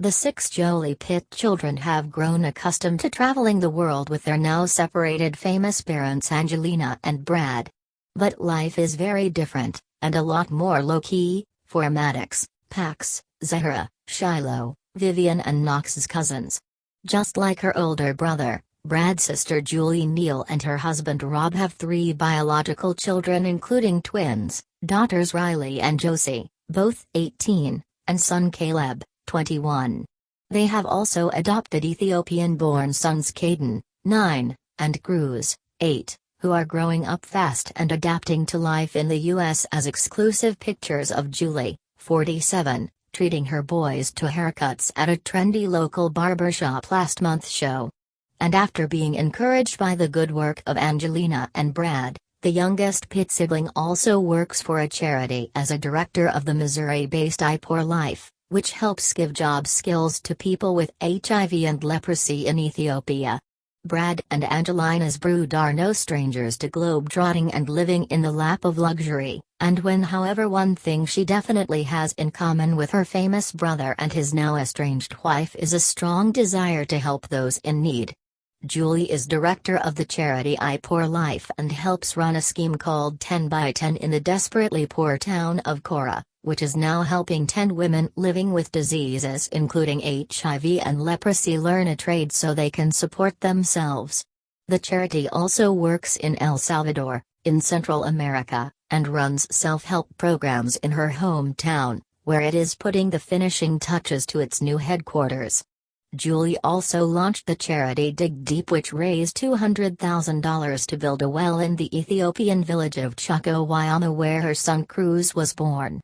The 6 Jolie-Pitt children have grown accustomed to traveling the world with their now separated famous parents Angelina and Brad. But life is very different, and a lot more low-key, for Maddox, Pax, Zahra, Shiloh, Vivian and Knox's cousins. Just like her older brother, Brad's sister Julie Neal and her husband Rob have 3 biological children including twins, daughters Riley and Josie, both 18, and son Caleb, 21. They have also adopted Ethiopian-born sons Caden, 9, and Cruz, 8, who are growing up fast and adapting to life in the U.S. as exclusive pictures of Julie, 47, treating her boys to haircuts at a trendy local barbershop last month show. And after being encouraged by the good work of Angelina and Brad, the youngest Pitt sibling also works for a charity as a director of the Missouri-based I Pour Life, which helps give job skills to people with HIV and leprosy in Ethiopia. Brad and Angelina's brood are no strangers to globetrotting and living in the lap of luxury, however one thing she definitely has in common with her famous brother and his now estranged wife is a strong desire to help those in need. Julie is director of the charity I Pour Life and helps run a scheme called 10 by 10 in the desperately poor town of Cora, which is now helping 10 women living with diseases including HIV and leprosy learn a trade so they can support themselves. The charity also works in El Salvador, in Central America, and runs self-help programs in her hometown, where it is putting the finishing touches to its new headquarters. Julie also launched the charity Dig Deep, which raised $200,000 to build a well in the Ethiopian village of Chakowayama where her son Cruz was born.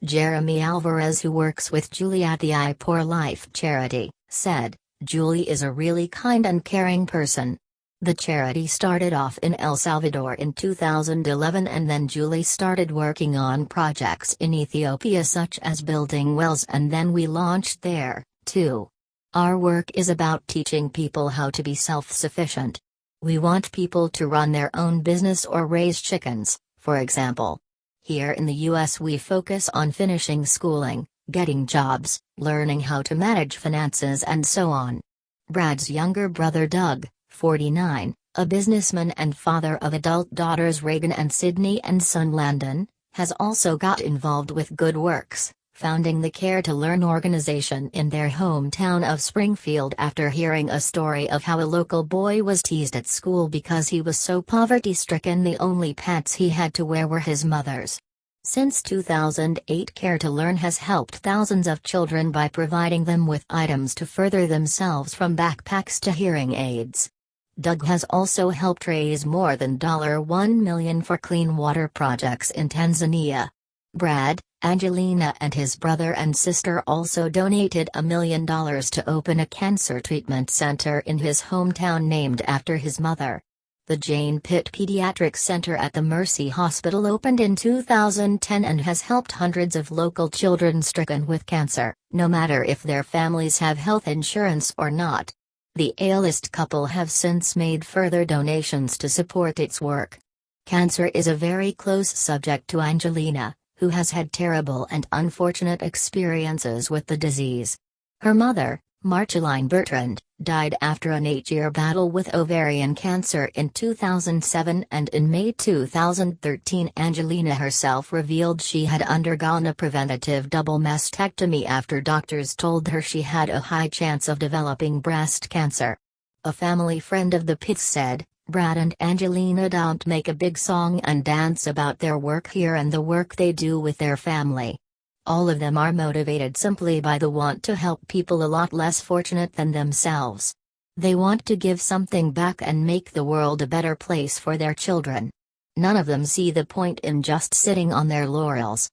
Jeremy Alvarez, who works with Julie at the I Pour Life charity, said, "Julie is a really kind and caring person." The charity started off in El Salvador in 2011 and then Julie started working on projects in Ethiopia such as building wells and then we launched there, too. Our work is about teaching people how to be self-sufficient. We want people to run their own business or raise chickens, for example. Here in the US we focus on finishing schooling, getting jobs, learning how to manage finances and so on. Brad's younger brother Doug, 49, a businessman and father of adult daughters Reagan and Sydney and son Landon, has also got involved with Good Works, founding the Care to Learn organization in their hometown of Springfield after hearing a story of how a local boy was teased at school because he was so poverty-stricken the only pants he had to wear were his mother's. Since 2008, Care to Learn has helped thousands of children by providing them with items to further themselves from backpacks to hearing aids. Doug has also helped raise more than $1 million for clean water projects in Tanzania. Brad, Angelina and his brother and sister also donated $1 million to open a cancer treatment center in his hometown named after his mother. The Jane Pitt Pediatric Center at the Mercy Hospital opened in 2010 and has helped hundreds of local children stricken with cancer, no matter if their families have health insurance or not. The A-list couple have since made further donations to support its work. Cancer is a very close subject to Angelina, who has had terrible and unfortunate experiences with the disease. Her mother, Marceline Bertrand, died after an 8-year battle with ovarian cancer in 2007 and in May 2013 Angelina herself revealed she had undergone a preventative double mastectomy after doctors told her she had a high chance of developing breast cancer. A family friend of the Pitts said, "Brad and Angelina don't make a big song and dance about their work here and the work they do with their family. All of them are motivated simply by the want to help people a lot less fortunate than themselves. They want to give something back and make the world a better place for their children. None of them see the point in just sitting on their laurels."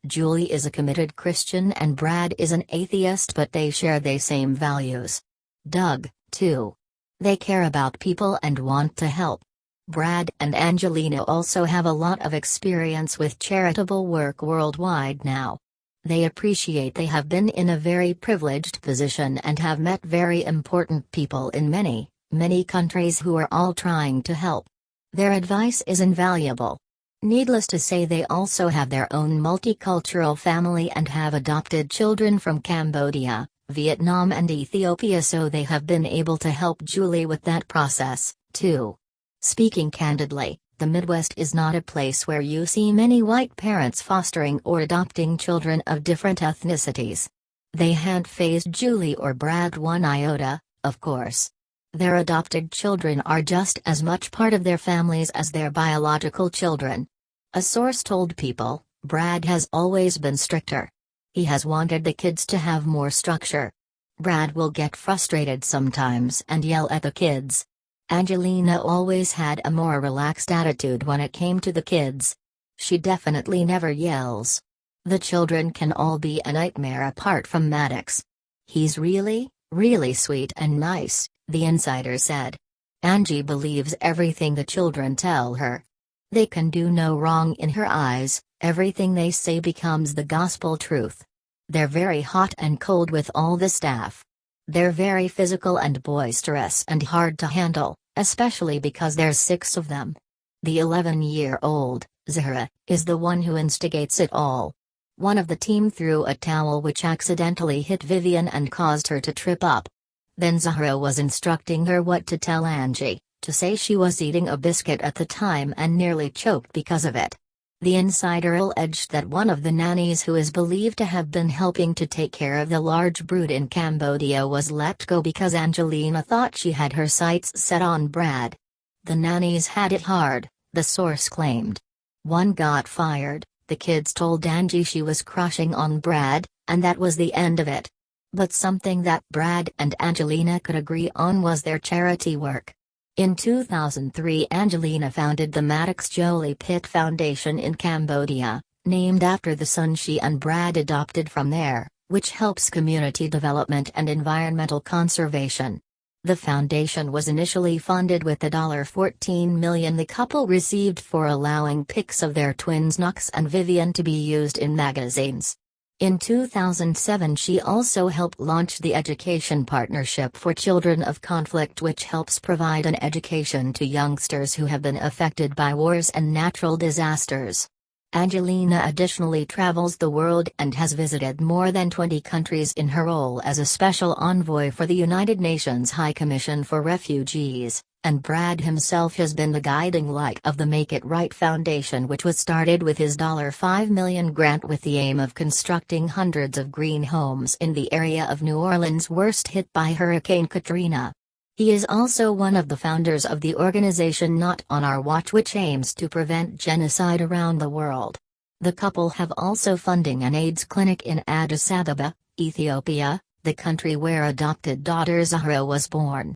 Julie is a committed Christian and Brad is an atheist, but they share the same values. Doug, too. They care about people and want to help. Brad and Angelina also have a lot of experience with charitable work worldwide now. They appreciate they have been in a very privileged position and have met very important people in many, many countries who are all trying to help. Their advice is invaluable. Needless to say, they also have their own multicultural family and have adopted children from Cambodia, Vietnam and Ethiopia, so they have been able to help Julie with that process, too. Speaking candidly, the Midwest is not a place where you see many white parents fostering or adopting children of different ethnicities. They hadn't fazed Julie or Brad one iota, of course. Their adopted children are just as much part of their families as their biological children. A source told People, Brad has always been stricter. He has wanted the kids to have more structure. Brad will get frustrated sometimes and yell at the kids. Angelina always had a more relaxed attitude when it came to the kids. She definitely never yells. The children can all be a nightmare apart from Maddox. He's really, really sweet and nice, the insider said. Angie believes everything the children tell her. They can do no wrong in her eyes, everything they say becomes the gospel truth. They're very hot and cold with all the staff. They're very physical and boisterous and hard to handle, especially because there's 6 of them. The 11-year-old, Zahra, is the one who instigates it all. One of the team threw a towel which accidentally hit Vivian and caused her to trip up. Then Zahra was instructing her what to tell Angie, to say she was eating a biscuit at the time and nearly choked because of it. The insider alleged that one of the nannies who is believed to have been helping to take care of the large brood in Cambodia was let go because Angelina thought she had her sights set on Brad. The nannies had it hard, the source claimed. One got fired, the kids told Angie she was crushing on Brad, and that was the end of it. But something that Brad and Angelina could agree on was their charity work. In 2003, Angelina founded the Maddox Jolie Pitt Foundation in Cambodia, named after the son she and Brad adopted from there, which helps community development and environmental conservation. The foundation was initially funded with the $14 million the couple received for allowing pics of their twins Knox and Vivian to be used in magazines. In 2007, she also helped launch the Education Partnership for Children of Conflict, which helps provide an education to youngsters who have been affected by wars and natural disasters. Angelina additionally travels the world and has visited more than 20 countries in her role as a special envoy for the United Nations High Commission for Refugees, and Brad himself has been the guiding light of the Make It Right Foundation, which was started with his $5 million grant with the aim of constructing hundreds of green homes in the area of New Orleans worst hit by Hurricane Katrina. He is also one of the founders of the organization Not on Our Watch, which aims to prevent genocide around the world. The couple have also funding an AIDS clinic in Addis Ababa, Ethiopia, the country where adopted daughter Zahra was born.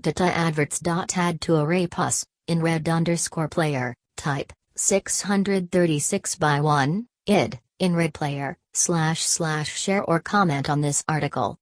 Data adverts. Add to array pus, in red_player, type, 636 by 1, id, in red player, // share or comment on this article.